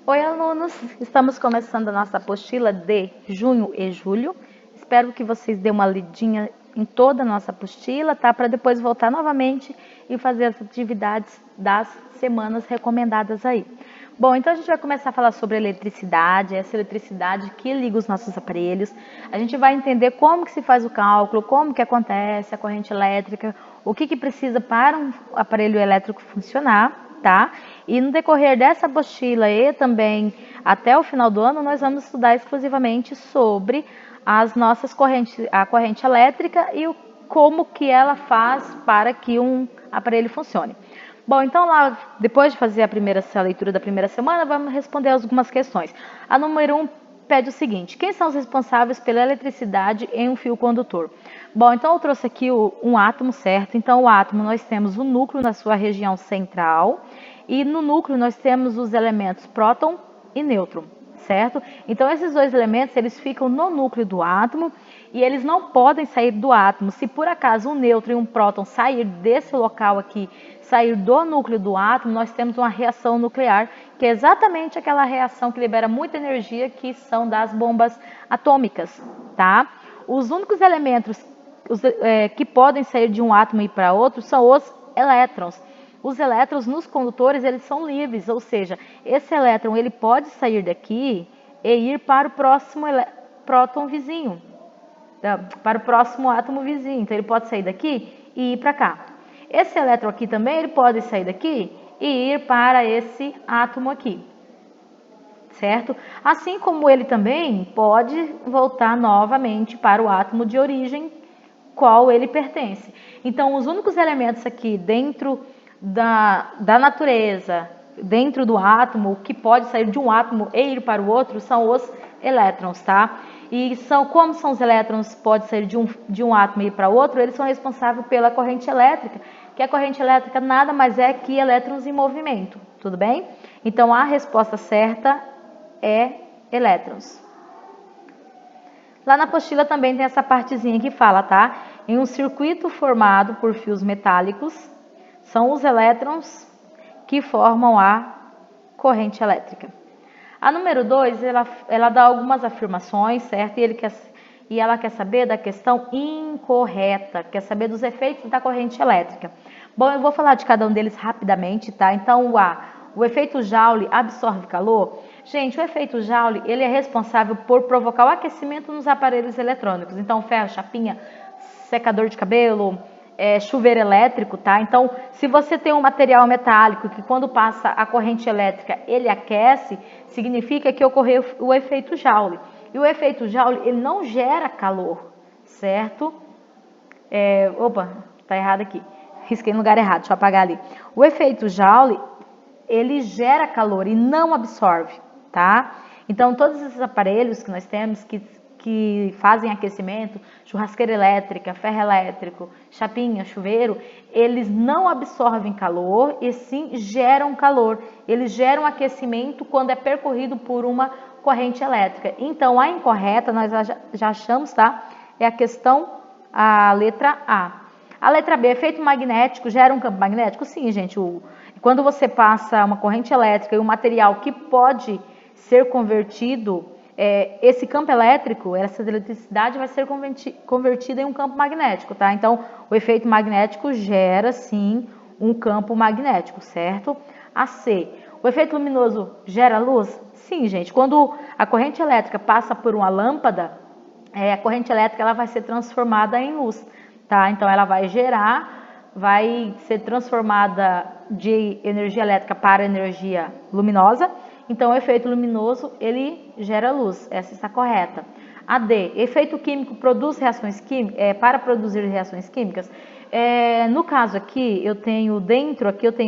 Oi, alunos! Estamos começando a nossa apostila de junho e julho. Espero que vocês dêem uma lidinha em toda a nossa apostila, tá? Para depois voltar novamente e fazer as atividades das semanas recomendadas aí. Bom, então a gente vai começar a falar sobre eletricidade, essa eletricidade que liga os nossos aparelhos. A gente vai entender como que se faz o cálculo, como que acontece a corrente elétrica, o que precisa para um aparelho elétrico funcionar. Tá? E no decorrer dessa apostila e também até o final do ano, nós vamos estudar exclusivamente sobre as nossas correntes, a corrente elétrica e como que ela faz para que um aparelho funcione. Bom, então lá, depois de fazer essa leitura da primeira semana, vamos responder algumas questões. A número 1 pede o seguinte: quem são os responsáveis pela eletricidade em um fio condutor? Bom, então eu trouxe aqui um átomo, certo? Então o átomo, nós temos o núcleo na sua região central e no núcleo nós temos os elementos próton e nêutron, certo? Então esses dois elementos, eles ficam no núcleo do átomo e eles não podem sair do átomo. Se por acaso um nêutron e um próton sair desse local aqui, sair do núcleo do átomo, nós temos uma reação nuclear, que é exatamente aquela reação que libera muita energia, que são das bombas atômicas, tá? Os únicos elementos que podem sair de um átomo e ir para outro são os elétrons. Os elétrons nos condutores, eles são livres, ou seja, esse elétron ele pode sair daqui e ir para o próximo próton vizinho, para o próximo átomo vizinho. Então ele pode sair daqui e ir para cá. Esse elétron aqui também, ele pode sair daqui e ir para esse átomo aqui, certo? Assim como ele também pode voltar novamente para o átomo de origem qual ele pertence. Então, os únicos elementos aqui dentro da natureza, dentro do átomo, que pode sair de um átomo e ir para o outro, são os elétrons, tá? E como são os elétrons, pode sair de um átomo e ir para outro, eles são responsáveis pela corrente elétrica, que a corrente elétrica nada mais é que elétrons em movimento, tudo bem? Então, a resposta certa é elétrons. Lá na apostila também tem essa partezinha que fala, tá? Em um circuito formado por fios metálicos, são os elétrons que formam a corrente elétrica. A número 2, ela dá algumas afirmações, certo? E ela quer saber da questão incorreta, quer saber dos efeitos da corrente elétrica. Bom, eu vou falar de cada um deles rapidamente, tá? Então, o efeito Joule absorve calor. Gente, o efeito Joule, ele é responsável por provocar o aquecimento nos aparelhos eletrônicos. Então, ferro, chapinha, secador de cabelo, chuveiro elétrico, tá? Então, se você tem um material metálico que quando passa a corrente elétrica ele aquece, significa que ocorreu o efeito Joule. E o efeito Joule, ele não gera calor, certo? Opa, tá errado aqui. Risquei no lugar errado, deixa eu apagar ali. O efeito Joule, ele gera calor e não absorve, tá? Então, todos esses aparelhos que nós temos que fazem aquecimento, churrasqueira elétrica, ferro elétrico, chapinha, chuveiro, eles não absorvem calor e sim geram calor. Eles geram aquecimento quando é percorrido por uma corrente elétrica. Então, a incorreta, nós já achamos, tá? É a letra A. A letra B, efeito magnético, gera um campo magnético? Sim, gente. Quando você passa uma corrente elétrica e um material que pode ser convertido, esse campo elétrico, essa eletricidade vai ser convertida em um campo magnético, tá? Então, o efeito magnético gera, sim, um campo magnético, certo? A C, o efeito luminoso gera luz? Sim, gente. Quando a corrente elétrica passa por uma lâmpada, a corrente elétrica ela vai ser transformada em luz, tá? Então, ela vai ser transformada de energia elétrica para energia luminosa. Então, o efeito luminoso, ele gera luz. Essa está correta. A D, efeito químico produz reações químicas, para produzir reações químicas. No caso aqui, eu tenho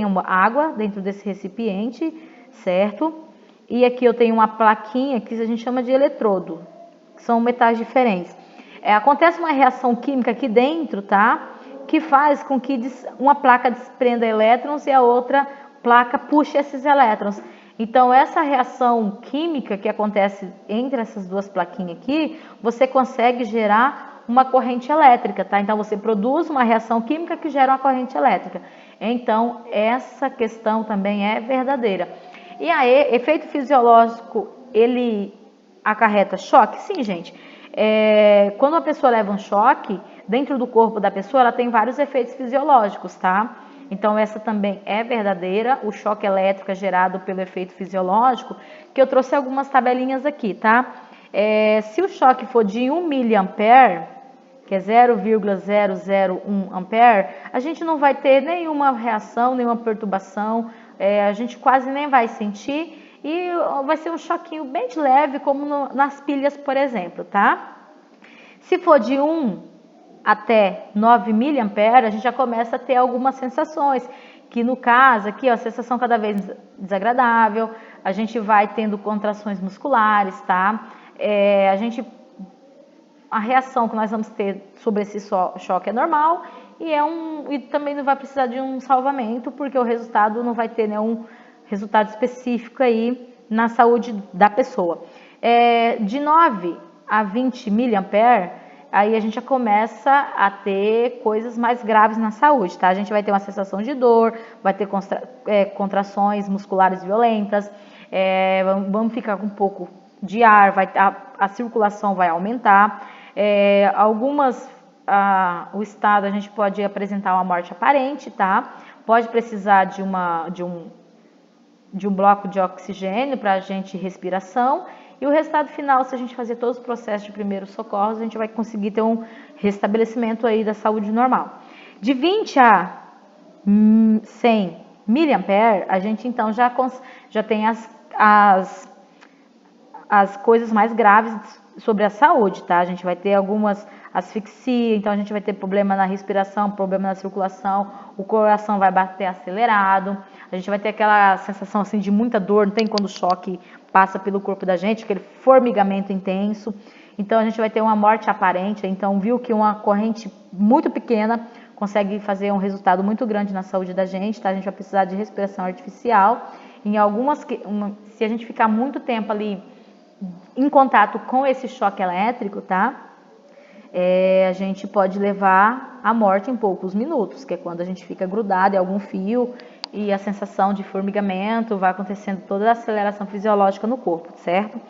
uma água dentro desse recipiente, certo? E aqui eu tenho uma plaquinha que a gente chama de eletrodo, que são metais diferentes. Acontece uma reação química aqui dentro, tá? Que faz com que uma placa desprenda elétrons e a outra placa puxe esses elétrons. Então, essa reação química que acontece entre essas duas plaquinhas aqui, você consegue gerar uma corrente elétrica, tá? Então, você produz uma reação química que gera uma corrente elétrica. Então, essa questão também é verdadeira. E aí, efeito fisiológico, ele acarreta choque? Sim, gente. Quando a pessoa leva um choque, dentro do corpo da pessoa, ela tem vários efeitos fisiológicos, tá? Então, essa também é verdadeira, o choque elétrico é gerado pelo efeito fisiológico, que eu trouxe algumas tabelinhas aqui, tá? Se o choque for de 1 miliampere, que é 0,001 ampere, a gente não vai ter nenhuma reação, nenhuma perturbação, a gente quase nem vai sentir e vai ser um choquinho bem de leve, como nas pilhas, por exemplo, tá? Se for de 1 até 9 miliampere, a gente já começa a ter algumas sensações, que no caso aqui, ó, a sensação cada vez desagradável, a gente vai tendo contrações musculares, tá? A reação que nós vamos ter sobre esse choque é normal e também não vai precisar de um salvamento, porque o resultado não vai ter nenhum resultado específico aí na saúde da pessoa. De 9 a 20 miliampere, aí a gente já começa a ter coisas mais graves na saúde, tá? A gente vai ter uma sensação de dor, vai ter contrações musculares violentas, vamos ficar com um pouco de ar, a circulação vai aumentar. O estado a gente pode apresentar uma morte aparente, tá? Pode precisar de um bloco de oxigênio para a gente respiração. E o resultado final, se a gente fazer todos os processos de primeiros socorros, a gente vai conseguir ter um restabelecimento aí da saúde normal. De 20 a 100 miliampere, a gente então já tem as coisas mais graves sobre a saúde, tá? A gente vai ter algumas asfixia, então a gente vai ter problema na respiração, problema na circulação, o coração vai bater acelerado, a gente vai ter aquela sensação assim de muita dor, não tem quando o choque passa pelo corpo da gente, aquele formigamento intenso. Então a gente vai ter uma morte aparente, então viu que uma corrente muito pequena consegue fazer um resultado muito grande na saúde da gente, tá? A gente vai precisar de respiração artificial. Se a gente ficar muito tempo ali em contato com esse choque elétrico, tá? A gente pode levar à morte em poucos minutos, que é quando a gente fica grudado em algum fio e a sensação de formigamento, vai acontecendo toda a aceleração fisiológica no corpo, certo?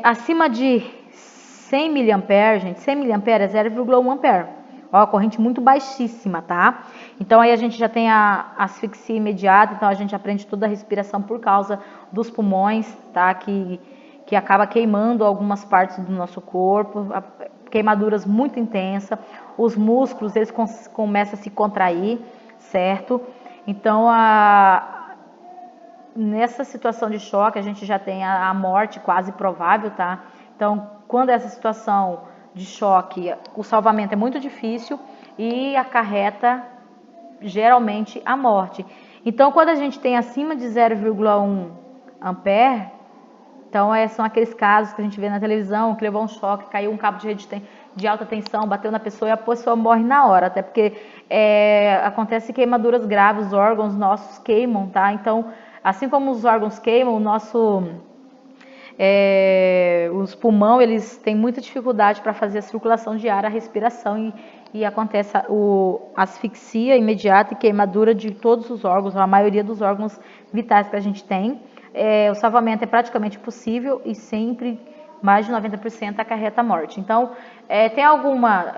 Acima de 100 miliampere, gente, 100 miliampere é 0,1 ampere. Ó, a corrente muito baixíssima, tá? Então aí a gente já tem a asfixia imediata, então a gente aprende toda a respiração por causa dos pulmões, tá? Que acaba queimando algumas partes do nosso corpo, queimaduras muito intensas, os músculos eles começam a se contrair, certo? Então nessa situação de choque a gente já tem a morte quase provável, tá? Então quando essa situação de choque, o salvamento é muito difícil e acarreta geralmente a morte. Então quando a gente tem acima de 0,1 ampere, então são aqueles casos que a gente vê na televisão, que levou um choque, caiu um cabo de rede de alta tensão, bateu na pessoa e a pessoa morre na hora, até porque acontece queimaduras graves, os órgãos nossos queimam, tá? Então, assim como os órgãos queimam, os pulmões eles têm muita dificuldade para fazer a circulação de ar, a respiração e acontece a asfixia imediata e queimadura de todos os órgãos, a maioria dos órgãos vitais que a gente tem. O salvamento é praticamente impossível e sempre mais de 90% acarreta a morte. Então,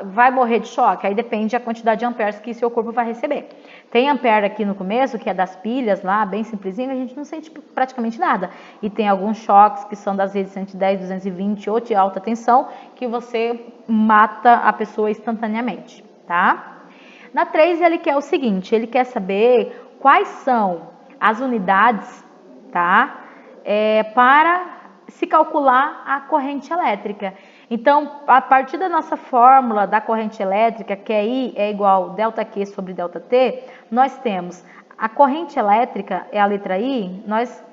vai morrer de choque? Aí depende da quantidade de amperes que seu corpo vai receber. Tem ampere aqui no começo, que é das pilhas lá, bem simplesinho, a gente não sente praticamente nada. E tem alguns choques que são das redes 110, 220 ou de alta tensão, que você mata a pessoa instantaneamente, tá? Na 3 ele quer o seguinte, ele quer saber quais são as unidades, tá? Para se calcular a corrente elétrica. Então, a partir da nossa fórmula da corrente elétrica, que é I é igual ΔQ sobre ΔT, nós temos a corrente elétrica, é a letra I, nós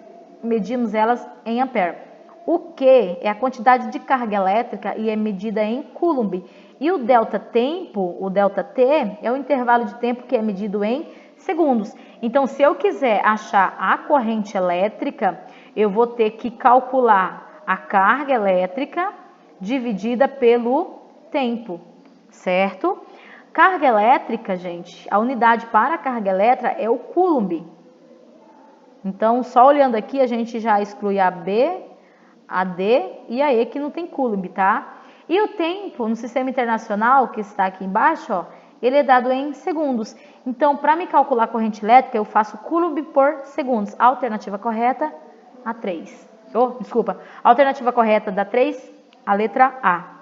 medimos elas em ampere. O Q é a quantidade de carga elétrica e é medida em coulomb. E o delta-tempo, o ΔT, é o intervalo de tempo que é medido em segundos. Então, se eu quiser achar a corrente elétrica, eu vou ter que calcular a carga elétrica dividida pelo tempo, certo? Carga elétrica, gente, a unidade para a carga elétrica é o coulomb. Então, só olhando aqui, a gente já exclui a B, a D e a E, que não tem Coulomb, tá? E o tempo no sistema internacional, que está aqui embaixo, ó, ele é dado em segundos. Então, para me calcular a corrente elétrica, eu faço Coulomb por segundos. A alternativa correta, a 3. A alternativa correta da 3, a letra A.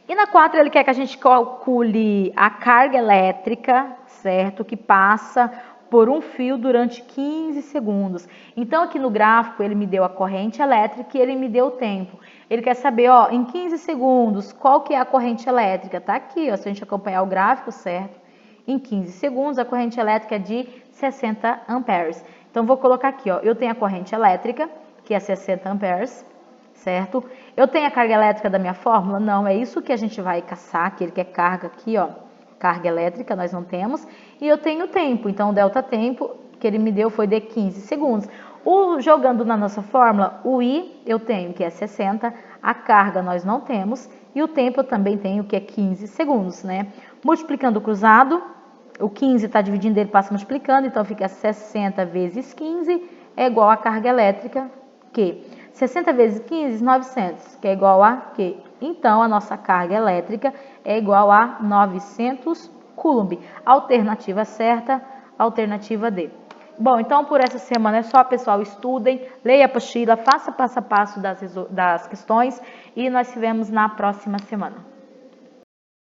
E na 4, ele quer que a gente calcule a carga elétrica, certo? Que passa por um fio durante 15 segundos. Então, aqui no gráfico, ele me deu a corrente elétrica e ele me deu o tempo. Ele quer saber, ó, em 15 segundos, qual que é a corrente elétrica? Tá aqui, ó, se a gente acompanhar o gráfico, certo? Em 15 segundos, a corrente elétrica é de 60 amperes. Então, vou colocar aqui, ó, eu tenho a corrente elétrica, que é 60 amperes, certo? Eu tenho a carga elétrica da minha fórmula? Não, é isso que a gente vai caçar, que ele quer carga aqui, ó, carga elétrica, nós não temos. E eu tenho o tempo, então o delta tempo que ele me deu foi de 15 segundos. Jogando na nossa fórmula, o I eu tenho que é 60, a carga nós não temos, e o tempo eu também tenho que é 15 segundos, né? Multiplicando o cruzado, o 15 está dividindo, ele passa multiplicando, então fica 60 vezes 15 é igual a carga elétrica, que 60 vezes 15, 900, que é igual a quê? Então, a nossa carga elétrica é igual a 900 Coulomb. Alternativa certa, alternativa D. Bom, então por essa semana é só, pessoal. Estudem, leia a apostila, faça passo a passo das questões e nós se vemos na próxima semana.